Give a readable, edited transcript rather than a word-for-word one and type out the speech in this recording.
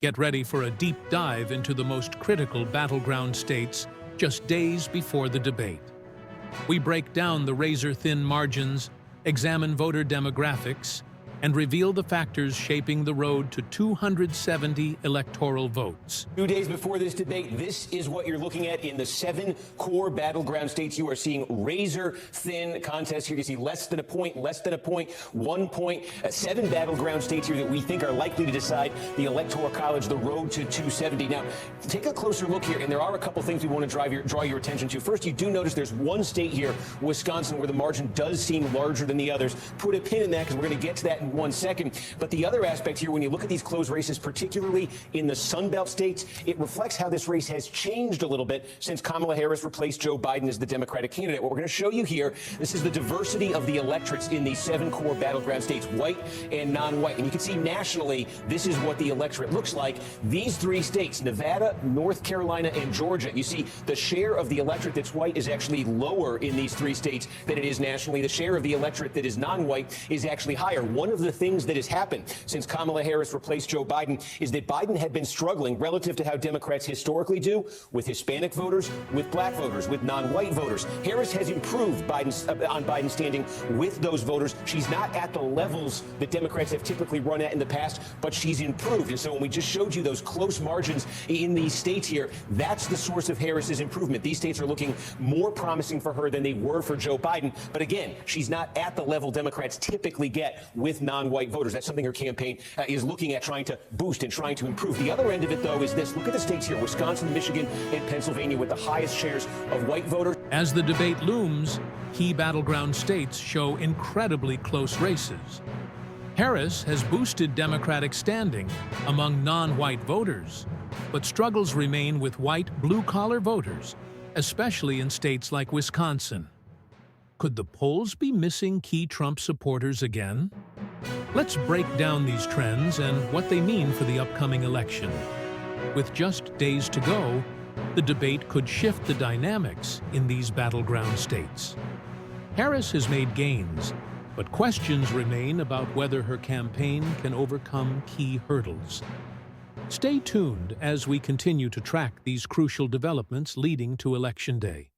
Get ready for a deep dive into the most critical battleground states just days before the debate. We break down the razor-thin margins, examine voter demographics, and reveal the factors shaping the road to 270 electoral votes. 2 days before this debate, this is what you're looking at in the 7 core battleground states. You are seeing razor-thin contests here. You see less than a point, 1 point. 7 battleground states here that we think are likely to decide the Electoral College, the road to 270. Now, take a closer look here, and there are a couple things we want to draw your attention to. First, you do notice there's one state here, Wisconsin, where the margin does seem larger than the others. Put a pin in that because we're going to get to that in 1 second. But the other aspect here, when you look at these close races, particularly in the Sun Belt states, it reflects how this race has changed a little bit since Kamala Harris replaced Joe Biden as the Democratic candidate. What we're going to show you here, this is the diversity of the electorates in these 7 core battleground states, white and non-white. And you can see nationally, this is what the electorate looks like. These 3 states, Nevada, North Carolina, and Georgia, you see the share of the electorate that's white is actually lower in these 3 states than it is nationally. The share of the electorate that is non-white is actually higher. One of the things that has happened since Kamala Harris replaced Joe Biden is that Biden had been struggling relative to how Democrats historically do with Hispanic voters, with black voters, with non-white voters. Harris has improved on Biden's standing with those voters. She's not at the levels that Democrats have typically run at in the past, but she's improved. And so when we just showed you those close margins in these states here, that's the source of Harris's improvement. These states are looking more promising for her than they were for Joe Biden. But again, she's not at the level Democrats typically get with non-white voters. That's something her campaign is looking at trying to boost and trying to improve. The other end of it, though, is this. Look at the states here, Wisconsin, Michigan, and Pennsylvania, with the highest shares of white voters. As the debate looms, key battleground states show incredibly close races. Harris has boosted Democratic standing among non-white voters, but struggles remain with white blue-collar voters, especially in states like Wisconsin. Could the polls be missing key Trump supporters again? Let's break down these trends and what they mean for the upcoming election. With just days to go, the debate could shift the dynamics in these battleground states. Harris has made gains, but questions remain about whether her campaign can overcome key hurdles. Stay tuned as we continue to track these crucial developments leading to Election Day.